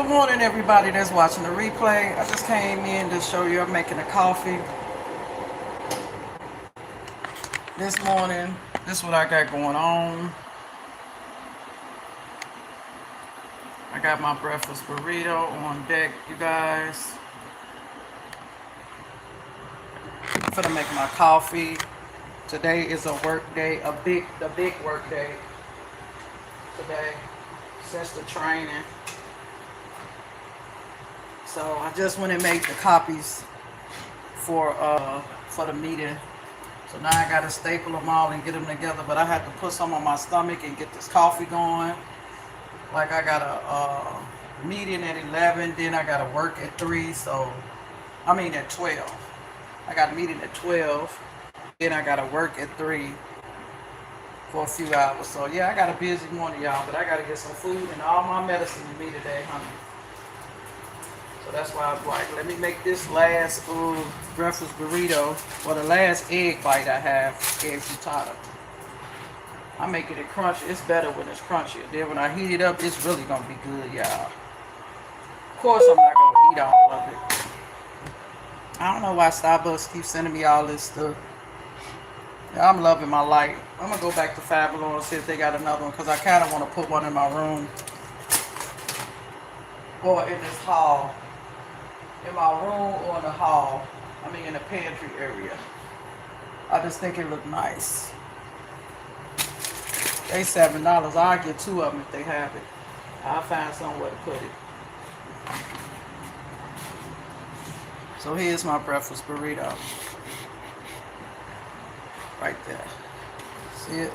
Good morning, everybody that's watching the replay. I just came in to show you I'm making a coffee this morning. This is what I got going on. I got my breakfast burrito on deck, you guys. I'm gonna make my coffee. Today is a work day, the big work day today since the training. So I just went and made the copies for the meeting. So now I gotta staple them all and get them together. But I had to put some on my stomach and get this coffee going. Like I got a meeting at 11, then I gotta work at 3. At 12. I got a meeting at 12, then I gotta work at 3 for a few hours. So yeah, I got a busy morning, y'all. But I gotta get some food and all my medicine to me today, honey. So that's why I was like, let me make this last breakfast burrito, or the last egg bite I have, egg frittata. I'm making it crunchy. It's better when it's crunchy. Then when I heat it up, it's really going to be good, y'all. Of course, I'm not going to eat all of it. I don't know why Starbucks keeps sending me all this stuff. Yeah, I'm loving my life. I'm going to go back to Fabulous and see if they got another one, because I kind of want to put one in my room. Or in this hall. In my room or in the hall. In the pantry area. I just think it look nice. They $7. I'll get 2 of them if they have it. I'll find somewhere to put it. So here's my breakfast burrito. Right there. See it?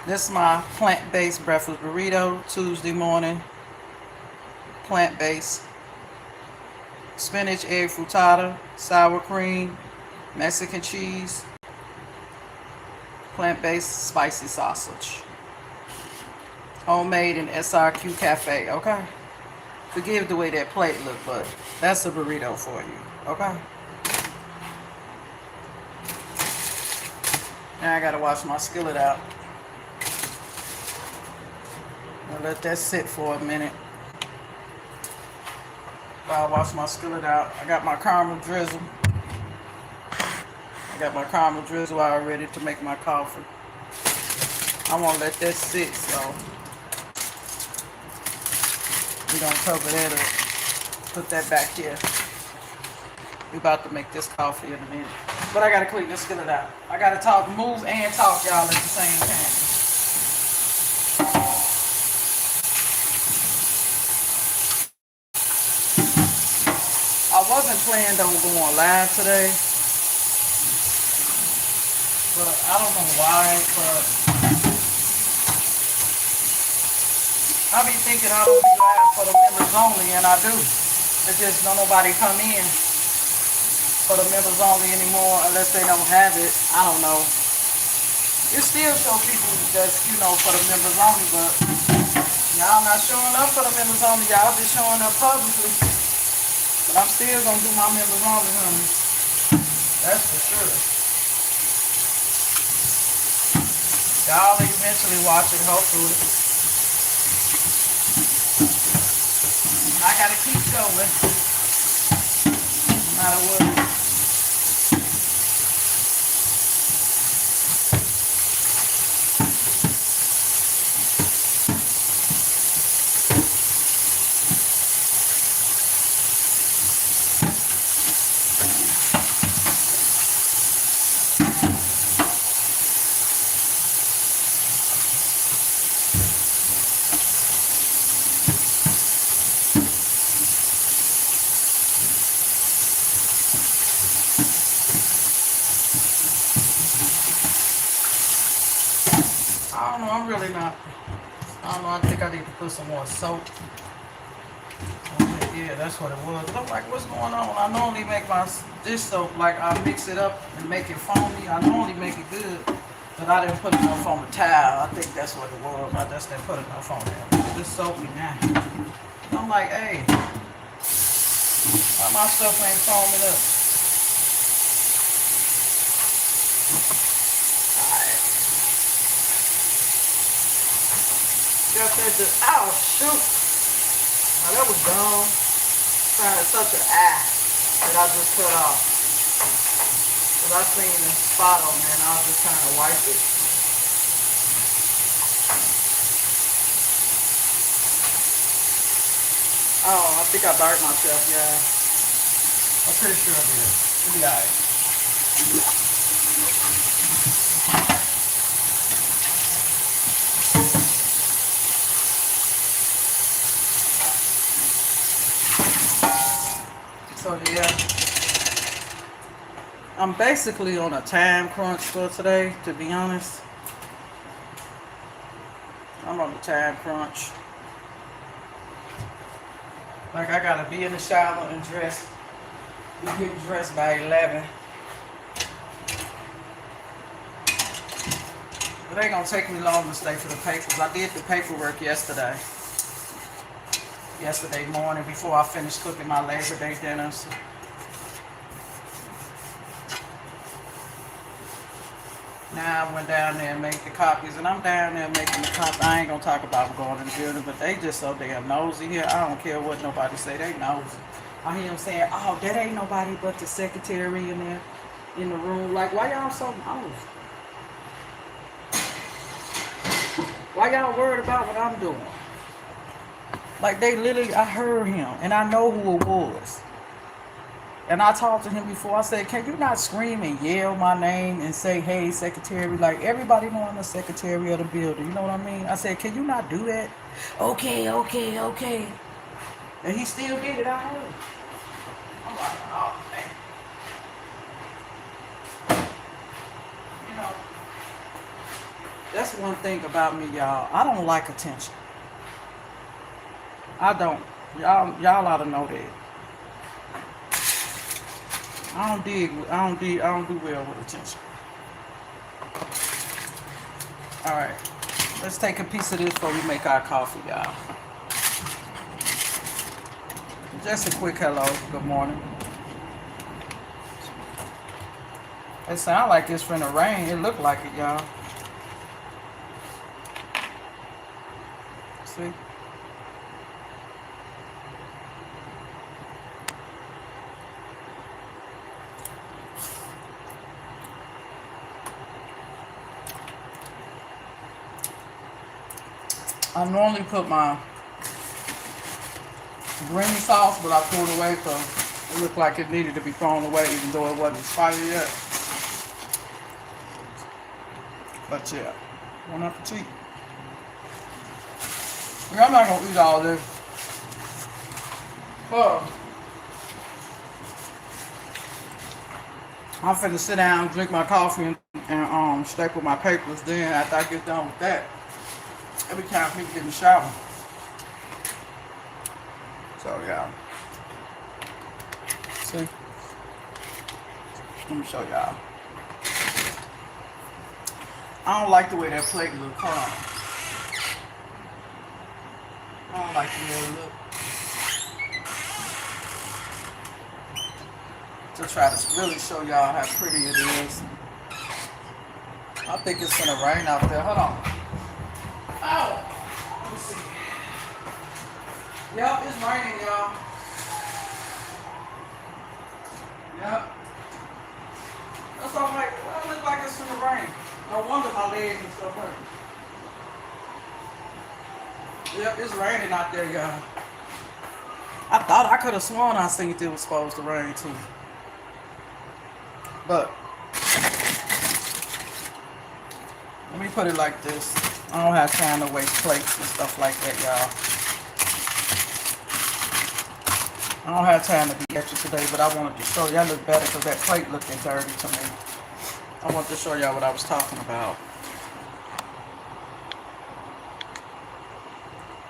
This is my plant-based breakfast burrito, Tuesday morning. Plant-based. Spinach, egg frittata, sour cream, Mexican cheese, plant-based spicy sausage. Homemade in SRQ Cafe, okay? Forgive the way that plate look, but that's a burrito for you, okay? Now I gotta wash my skillet out. I'll let that sit for a minute. While I wash my skillet out, I got my caramel drizzle. All ready to make my coffee. I won't let that sit, so we don't cover that up. Put that back here. We about to make this coffee in a minute. But I gotta clean this skillet out. I gotta move and talk, y'all, at the same time. I wasn't planning on going live today, but I don't know why, but I be thinking I don't be live for the members only, and I do. It's just don't nobody come in for the members only anymore unless they don't have it. I don't know. It still show people that's, for the members only, but y'all not showing up for the members only. Y'all just showing up publicly. But I'm still gonna do my members only, honey. That's for sure. Y'all eventually watch it, hopefully. I gotta keep going. No matter what. I don't know, I'm really not. I don't know, I think I need to put some more soap. Yeah, that's what it was. Look like, what's going on? I normally make this soap, like I mix it up and make it foamy. I normally make it good, but I didn't put enough on the towel. I think that's what it was. I just didn't put enough on there. This soapy now. I'm like, hey, why my stuff ain't foaming up? Alright. Got that oh shoot. Oh, that was dumb. Trying to touch an eye that I just cut off. But I seen the spot on there and I was just trying to wipe it. Oh, I think I burnt myself, yeah. I'm pretty sure I did. It'll be alright. So yeah, I'm basically on a time crunch for today, to be honest. I'm on a time crunch. Like I gotta be in the shower and dress. Be getting dressed by 11. It ain't gonna take me long to stay for the papers. I did the paperwork yesterday morning before I finished cooking my Labor Day dinners. Now I went down there and made the copies, and I'm down there making the copies. I ain't gonna talk about going in the building, but they just so damn nosy here. I don't care what nobody say, they nosy. I hear them saying, oh, that ain't nobody but the secretary in there in the room. Like, why y'all so nosy? Why y'all worried about what I'm doing? Like, they literally, I heard him, and I know who it was. And I talked to him before. I said, can you not scream and yell my name and say, hey, secretary? Like, everybody know I'm the secretary of the building. You know what I mean? I said, can you not do that? Okay. And he still did it. I heard. I'm like, oh, man. You know, that's one thing about me, y'all. I don't like attention. I don't. Y'all ought to know that. I don't do well with attention. Alright. Let's take a piece of this before we make our coffee, y'all. Just a quick hello. Good morning. It sounds like it's finna rain. It look like it, y'all. See? I normally put my green sauce, but I threw it away because it looked like it needed to be thrown away even though it wasn't expired yet. But yeah, bon appetit. Yeah, I'm not gonna eat all this. I'm finna sit down, drink my coffee, and staple my papers. Then after I get done with that, every time people get in the shower. So yeah. See? Let me show y'all. I don't like the way that plate look. Hold on. I don't like the way it look. To try to really show y'all how pretty it is. I think it's gonna rain out there. Hold on. Oh! Let me see. Yep, it's raining, y'all. Yep. That's all right. Well, it looks like it's gonna rain. No wonder my legs and stuff hurt. Yep, it's raining out there, y'all. I thought I could have sworn I seen it was supposed to rain too. But let me put it like this. I don't have time to waste plates and stuff like that, y'all. I don't have time to be extra today, but I wanted to show y'all look better because that plate looking dirty to me. I wanted to show y'all what I was talking about.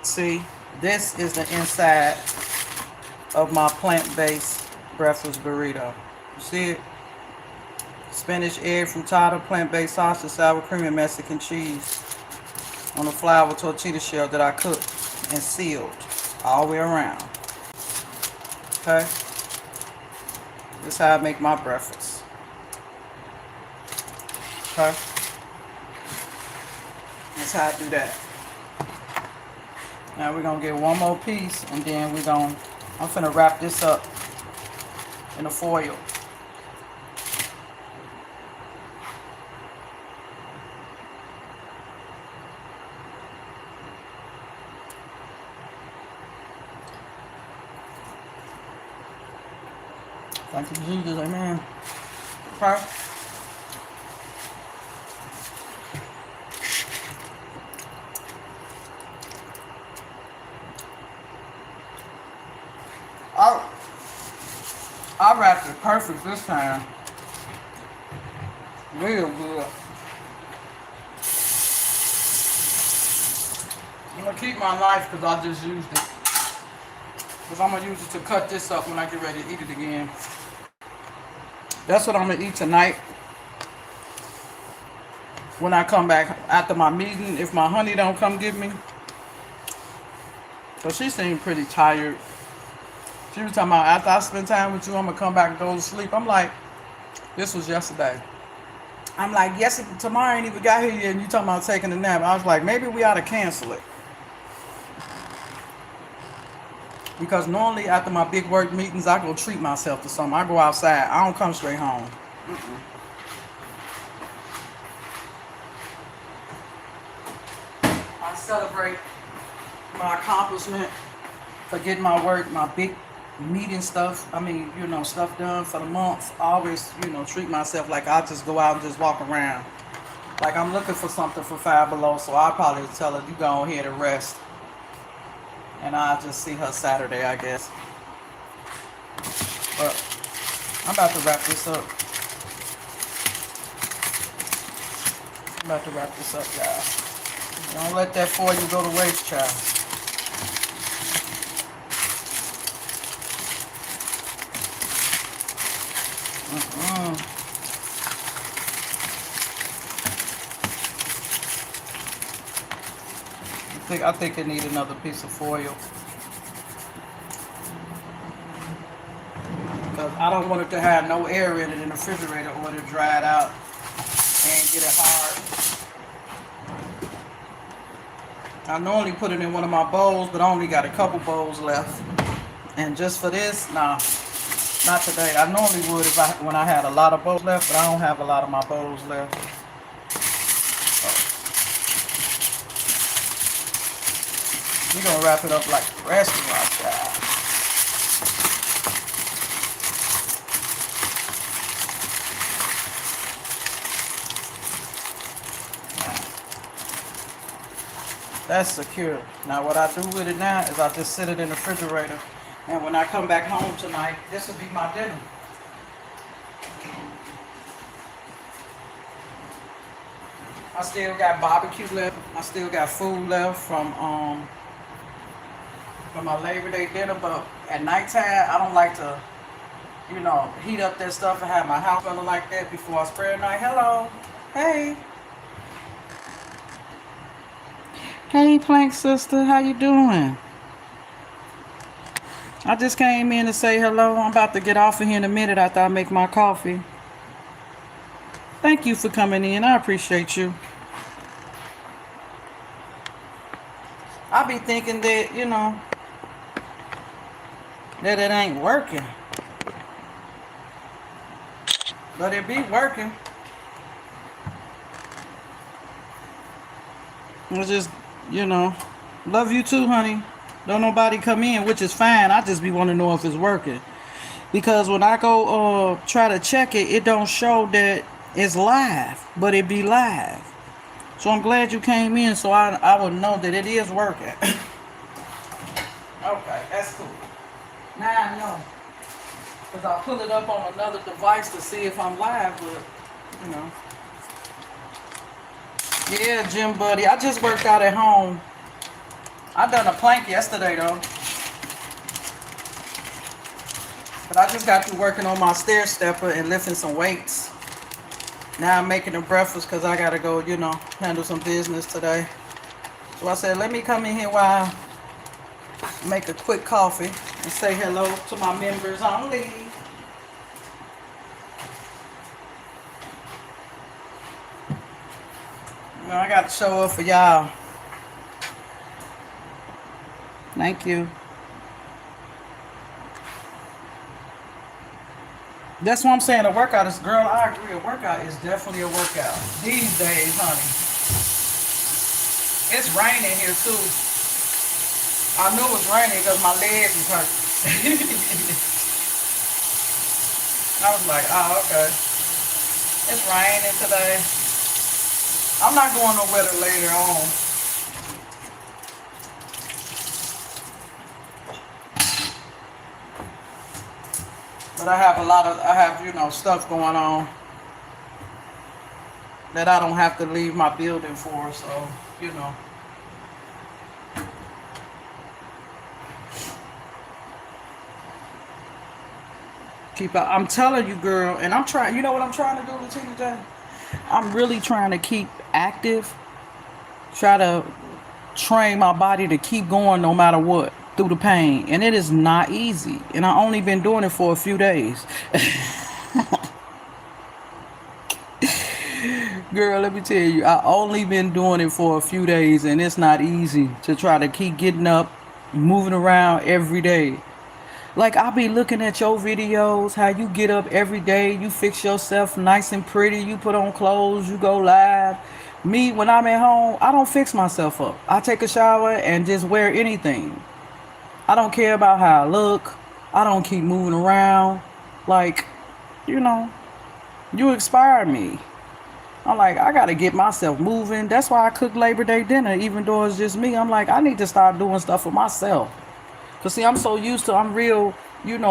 See, this is the inside of my plant-based breakfast burrito. You see it? Spinach, egg, frittata, plant-based sausage, sour cream, and Mexican cheese on a flour tortilla shell that I cooked and sealed all the way around. Okay? This is how I make my breakfast. Okay? That's how I do that. Now we're gonna get one more piece, and then I'm finna wrap this up in the foil. Thank you, Jesus, amen. Okay. I wrapped it perfect this time. Real good. I'm gonna keep my knife because I just used it. Because I'm gonna use it to cut this up when I get ready to eat it again. That's what I'm gonna eat tonight. When I come back after my meeting, if my honey don't come get me. So she seemed pretty tired. She was talking about, after I spend time with you, I'm gonna come back and go to sleep. I'm like, this was yesterday. I'm like, yes, tomorrow ain't even got here yet, and you talking about taking a nap. I was like, maybe we ought to cancel it. Because normally after my big work meetings, I go treat myself to something. I go outside. I don't come straight home. I celebrate my accomplishment for getting my work, my big meeting stuff. I mean, stuff done for the month. I always, treat myself like I just go out and just walk around. Like I'm looking for something for Five Below, so I'll probably tell her, you go ahead and rest. And I'll just see her Saturday, I guess. But I'm about to wrap this up. Guys. Don't let that foil go to waste, child. I think it needs another piece of foil. Because I don't want it to have no air in it in the refrigerator or it'll dry it out and get it hard. I normally put it in one of my bowls, but I only got a couple bowls left. And just for this, nah, not today. I normally would when I had a lot of bowls left, but I don't have a lot of my bowls left. We're gonna wrap it up like a restaurant style. That's secure. Now what I do with it now is I just sit it in the refrigerator, and when I come back home tonight, this will be my dinner. I still got barbecue left. I still got food left from my Labor Day dinner, but at nighttime I don't like to, heat up that stuff and have my house feeling like that before I spray at night. Hello. Hey. Hey, Plank Sister, how you doing? I just came in to say hello. I'm about to get off of here in a minute after I make my coffee. Thank you for coming in. I appreciate you. I be thinking that, that it ain't working. But it be working. It's just, love you too, honey. Don't nobody come in, which is fine. I just be want to know if it's working. Because when I go try to check it, it don't show that it's live, but it be live. So I'm glad you came in so I would know that it is working. Okay, that's cool. Now I know. Because I'll pull it up on another device to see if I'm live, but, Yeah, Gym Buddy. I just worked out at home. I done a plank yesterday, though. But I just got through working on my stair stepper and lifting some weights. Now I'm making a breakfast because I got to go, handle some business today. So I said, let me come in here while I make a quick coffee and say hello to my members only. I got to show up for y'all. Thank you. That's what I'm saying. A workout is, girl, I agree. A workout is definitely a workout. These days, honey. It's raining here, too. I knew it was raining because my legs was hurt. I was like, oh, okay. It's raining today. I'm not going nowhere till later on. But I have, stuff going on that I don't have to leave my building for, so, I'm telling you, girl, and I'm trying, you know what I'm trying to do, Latina J? I'm really trying to keep active, try to train my body to keep going no matter what, through the pain. And it is not easy. And I only been doing it for a few days. Girl, let me tell you, I only been doing it for a few days, and it's not easy to try to keep getting up, moving around every day. Like, I be looking at your videos, how you get up every day, you fix yourself nice and pretty, you put on clothes, you go live. Me, when I'm at home, I don't fix myself up. I take a shower and just wear anything. I don't care about how I look. I don't keep moving around. Like, you inspire me. I'm like, I gotta get myself moving. That's why I cook Labor Day dinner, even though it's just me. I'm like, I need to start doing stuff for myself. Because, see, I'm real,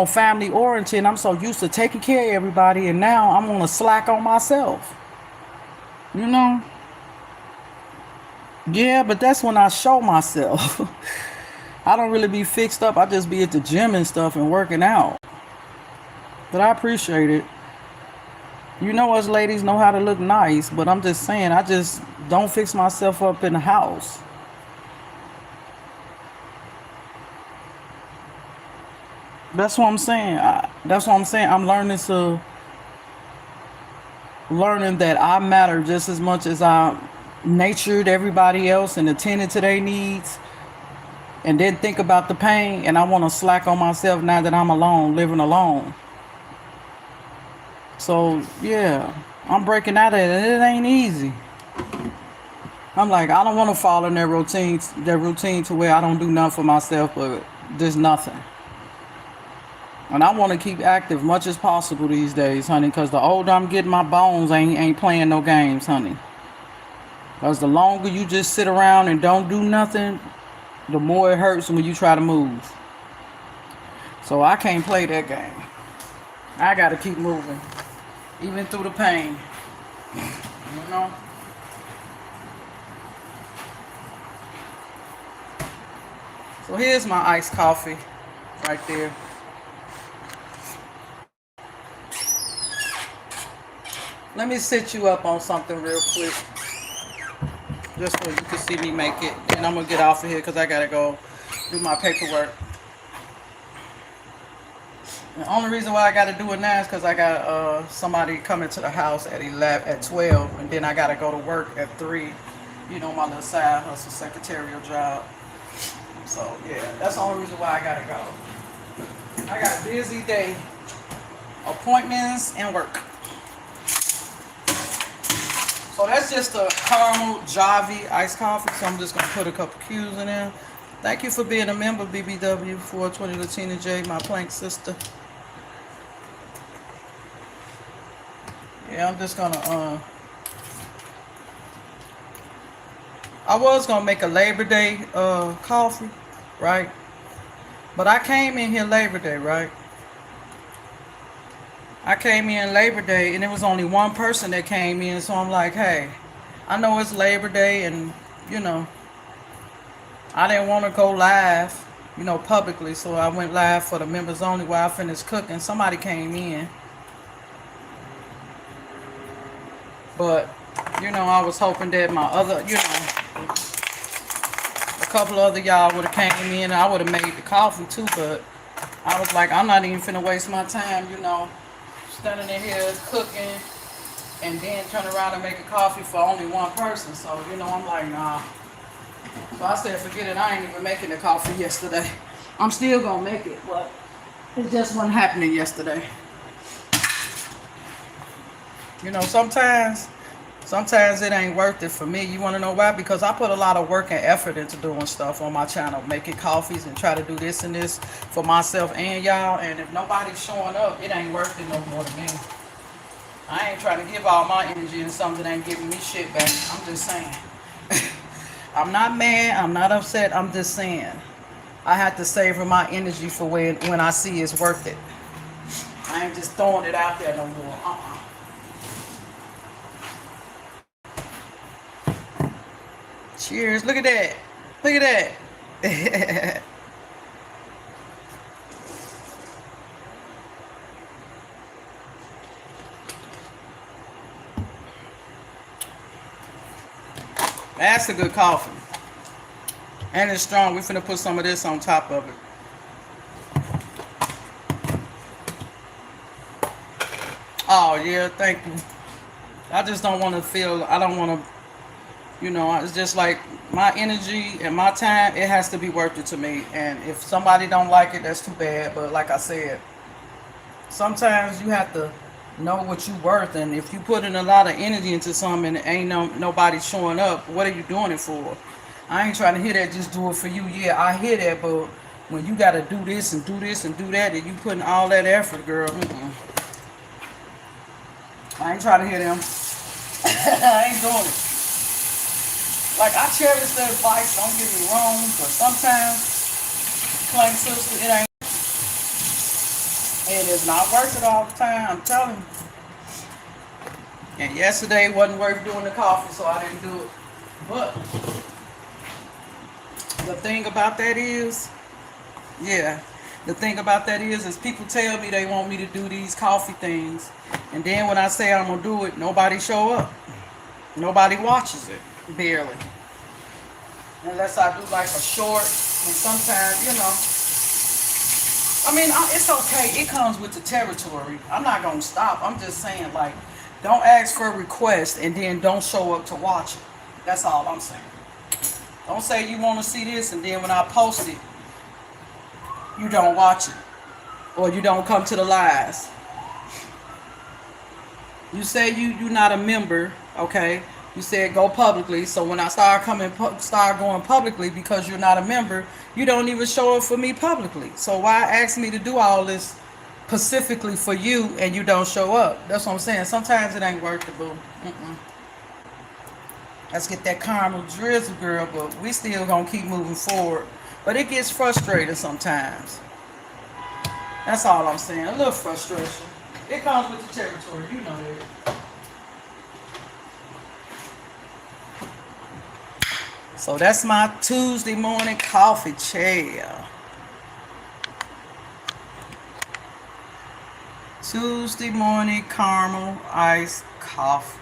family oriented. I'm so used to taking care of everybody, and now I'm on a slack on myself. Yeah, but that's when I show myself. I don't really be fixed up. I just be at the gym and stuff and working out. But I appreciate it. Us ladies know how to look nice, but I'm just saying, I just don't fix myself up in the house. That's what I'm saying. I'm learning that I matter just as much as I natured everybody else and attended to their needs, and then think about the pain. And I want to slack on myself now that I'm alone, living alone. So yeah, I'm breaking out of it, and it ain't easy. I'm like, I don't want to fall in their routine to where I don't do nothing for myself, but there's nothing. And I want to keep active much as possible these days, honey, because the older I'm getting, my bones ain't playing no games, honey. Because the longer you just sit around and don't do nothing, the more it hurts when you try to move. So I can't play that game. I got to keep moving, even through the pain. So here's my iced coffee right there. Let me set you up on something real quick, just so you can see me make it. And I'm going to get off of here because I got to go do my paperwork. The only reason why I got to do it now is because I got somebody coming to the house at 12, and then I got to go to work at 3. My little side hustle secretarial job. So, yeah, that's the only reason why I got to go. I got a busy day. Appointments and work. So that's just a caramel Javi iced coffee. So I'm just going to put a couple Q's in there. Thank you for being a member, BBW 420 Latina J, my plank sister. Yeah, I'm just going to, I was going to make a Labor Day coffee, right? But I came in here Labor Day, right? I came in Labor Day, and there was only one person that came in, so I'm like, hey, I know it's Labor Day, and, I didn't want to go live, publicly, so I went live for the members only while I finished cooking. Somebody came in, but, I was hoping that my other, a couple other y'all would have came in, and I would have made the coffee too, but I was like, I'm not even finna waste my time, standing in here cooking, and then turn around and make a coffee for only one person. So, I'm like, nah. So I said, forget it. I ain't even making the coffee yesterday. I'm still gonna make it, but it just wasn't happening yesterday. Sometimes it ain't worth it for me. You want to know why? Because I put a lot of work and effort into doing stuff on my channel, making coffees and try to do this and this for myself and y'all. And if nobody's showing up, it ain't worth it no more to me. I ain't trying to give all my energy in something that ain't giving me shit back. I'm just saying. I'm not mad. I'm not upset. I'm just saying. I have to savor my energy for when I see it's worth it. I ain't just throwing it out there no more. Cheers. Look at that. Look at that. That's a good coffee. And it's strong. We're finna put some of this on top of it. Oh, yeah. Thank you. I just don't want to feel, I don't want to, it's just like my energy and my time, it has to be worth it to me. And if somebody don't like it, that's too bad. But like I said, sometimes you have to know what you're worth. And if you put in a lot of energy into something and ain't nobody showing up, what are you doing it for? I ain't trying to hear that, just do it for you. Yeah, I hear that, but when you got to do this and do this and do that, and you putting all that effort, girl, I ain't trying to hear them. I ain't doing it. Like, I cherish their advice, don't get me wrong, but sometimes, plain sister, it is not worth it all the time, I'm telling you. And yesterday wasn't worth doing the coffee, so I didn't do it. But the thing about that is, is people tell me they want me to do these coffee things, and then when I say I'm gonna do it, nobody show up. Nobody watches it, barely. Unless I do like a short, and sometimes, it's okay. It comes with the territory. I'm not gonna stop. I'm just saying, like, don't ask for a request and then don't show up to watch it. That's all I'm saying. Don't say you want to see this and then when I post it, you don't watch it. Or you don't come to the lives. You say you're not a member, okay? You said go publicly. So when I start going publicly because you're not a member, you don't even show up for me publicly. So why ask me to do all this specifically for you and you don't show up? That's what I'm saying. Sometimes it ain't worth it, boo. Let's get that caramel drizzle, girl, but we still gonna keep moving forward. But it gets frustrating sometimes. That's all I'm saying. A little frustration. It comes with the territory, you know that. So that's my Tuesday morning coffee chair. Tuesday morning caramel iced coffee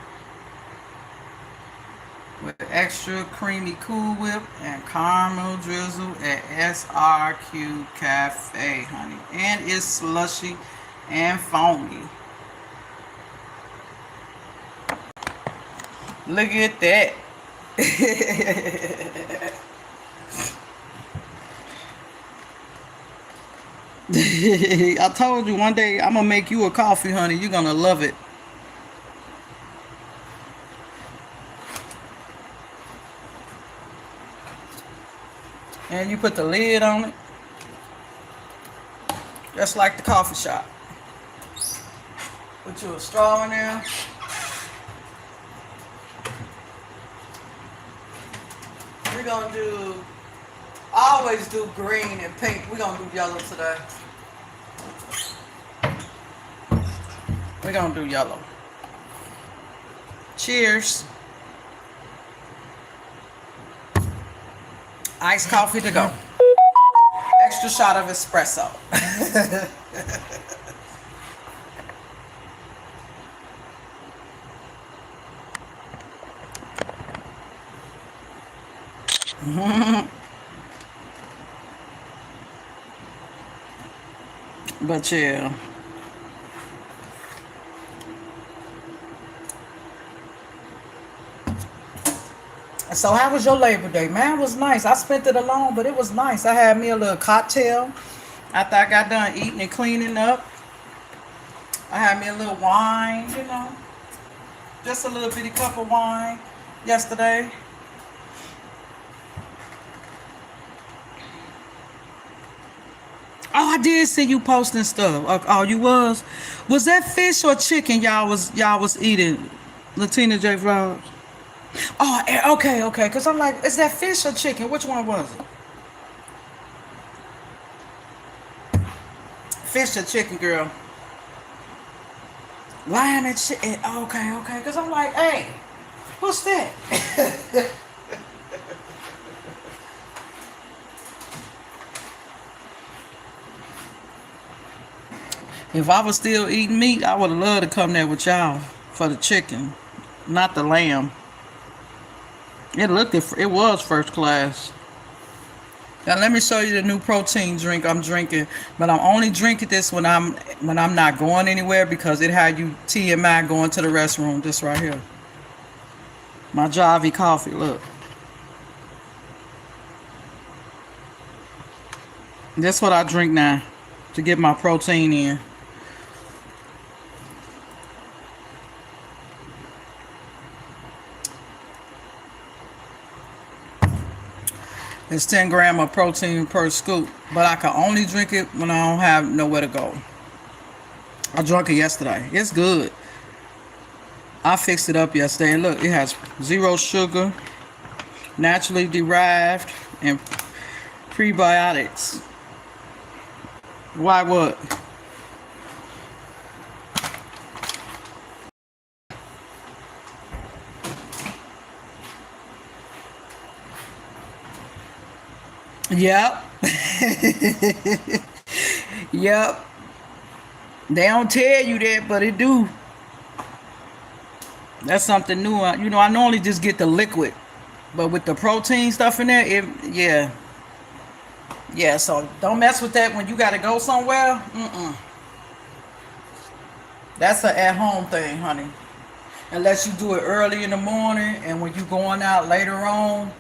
with extra creamy Cool Whip and caramel drizzle at SRQ Cafe, honey. And it's slushy and foamy. Look at that. I told you one day I'm gonna make you a coffee, honey. You're gonna love it. And you put the lid on it, just like the coffee shop. Put you a straw in there. We're gonna do, I always do green and pink. We're gonna do yellow today. We're gonna do yellow. Cheers. Iced coffee to go. Extra shot of espresso. But yeah. So how was your Labor Day? Man, it was nice. I spent it alone, but it was nice. I had me a little cocktail after I got done eating and cleaning up. I had me a little wine, just a little bitty cup of wine yesterday. Oh, I did see you posting stuff. Oh, you was? Was that fish or chicken y'all was eating? Latina J Vlogs. Oh, okay. Cause I'm like, is that fish or chicken? Which one was it? Fish or chicken, girl? Lion and chicken. Okay. Cause I'm like, hey, what's that? If I was still eating meat, I would have loved to come there with y'all for the chicken, not the lamb. It was first class. Now let me show you the new protein drink I'm drinking, but I'm only drinking this when I'm not going anywhere because it had you TMI going to the restroom. This right here, my Javi coffee. Look, this what I drink now to get my protein in. It's 10 grams of protein per scoop, but I can only drink it when I don't have nowhere to go. I drank it yesterday. It's good. I fixed it up yesterday, and look, it has 0 sugar, naturally derived, and prebiotics. Why what? Yep. Yep. They don't tell you that, but it do. That's something new. I normally just get the liquid, but with the protein stuff in there, yeah. So don't mess with that when you got to go somewhere. That's an at-home thing, honey. Unless you do it early in the morning, and when you going out later on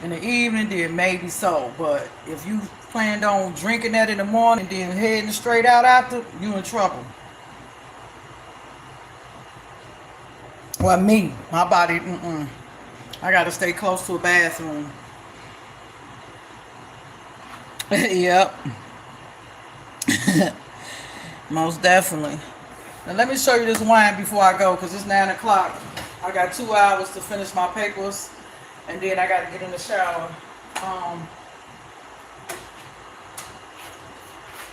in the evening, then maybe so. But if you planned on drinking that in the morning, then heading straight out after, you in trouble. Well, my body, I gotta stay close to a bathroom. Yep. Most definitely. Now let me show you this wine before I go, because it's 9 o'clock. I got 2 hours to finish my papers, and then I got to get in the shower.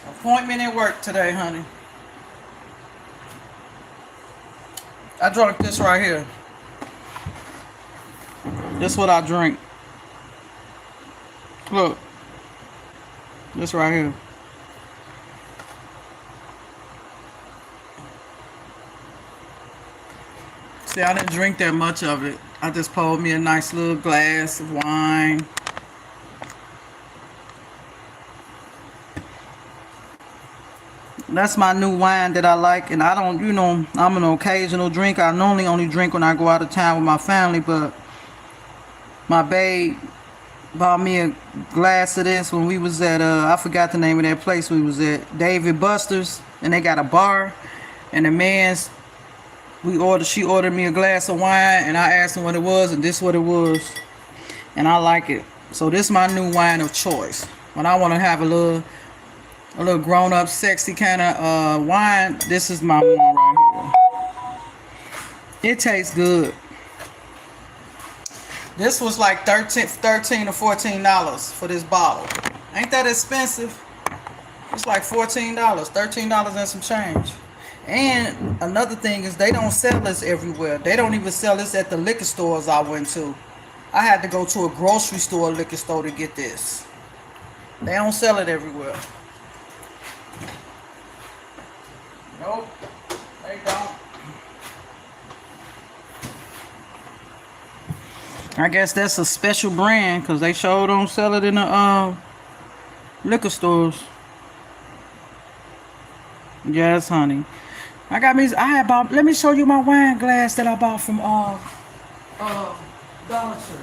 Appointment at work today, honey. I drank this right here. This what I drink. Look. This right here. See, I didn't drink that much of it. I just poured me a nice little glass of wine. That's my new wine that I like, and I don't, I'm an occasional drinker. I normally only drink when I go out of town with my family, but my babe bought me a glass of this when we was at, I forgot the name of that place we was at, David Buster's, and they got a bar, and she ordered me a glass of wine, and I asked him what it was, and this what it was, and I like it. So this is my new wine of choice. When I want to have a little grown-up, sexy kind of wine, this is my one right here. It tastes good. This was like $13 or $14 for this bottle. Ain't that expensive? It's like $14, $13 and some change. And another thing is they don't sell this everywhere. They don't even sell this at the liquor stores I went to. I had to go to a grocery store liquor store to get this. They don't sell it everywhere. Nope, they don't. I guess that's a special brand because they sure don't sell it in the liquor stores. Yes, honey. Let me show you my wine glass that I bought from Dollar Tree.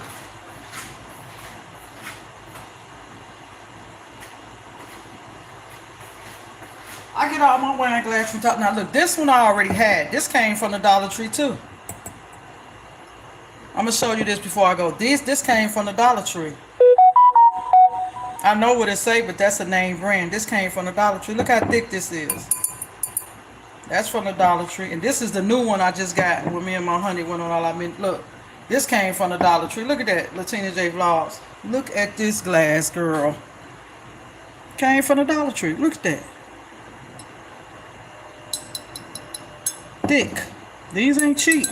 I get all my wine glass from top. Now look, this one I already had. This came from the Dollar Tree too. I'm gonna show you this before I go. This came from the Dollar Tree. I know what it say, but that's a name brand. This came from the Dollar Tree. Look how thick this is. That's from the Dollar Tree. And this is the new one I just got when me and my honey went on all I mean. Look, this came from the Dollar Tree. Look at that, Latina J Vlogs. Look at this glass, girl. Came from the Dollar Tree. Look at that. Thick. These ain't cheap.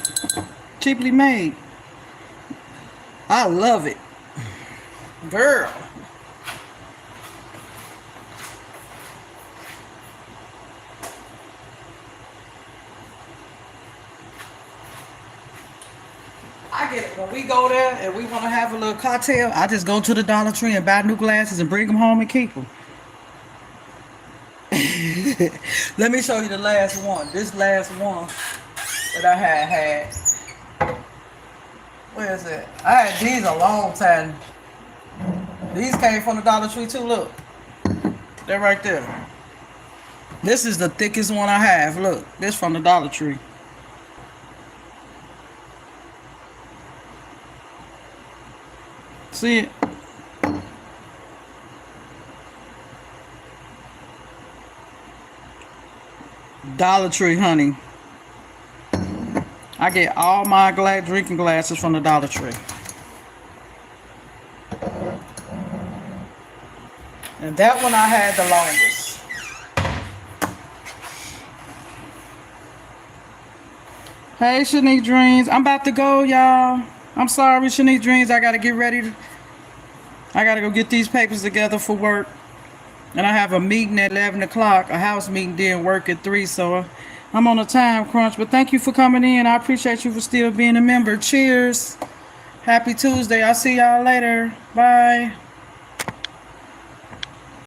Cheaply made. I love it. Girl. I get it. When we go there and we want to have a little cocktail, I just go to the Dollar Tree and buy new glasses and bring them home and keep them. Let me show you the last one. This last one that I had. Where is it? I had these a long time. These came from the Dollar Tree too. Look. They're right there. This is the thickest one I have. Look. This from the Dollar Tree. See it? Dollar Tree, honey. I get all my drinking glasses from the Dollar Tree. And that one I had the longest. Hey, Shanique Dreams. I'm about to go, y'all. I'm sorry, Shanique Dreams. I got to get ready. I got to go get these papers together for work. And I have a meeting at 11 o'clock. A house meeting didn't work at 3, so I'm on a time crunch. But thank you for coming in. I appreciate you for still being a member. Cheers. Happy Tuesday. I'll see y'all later. Bye.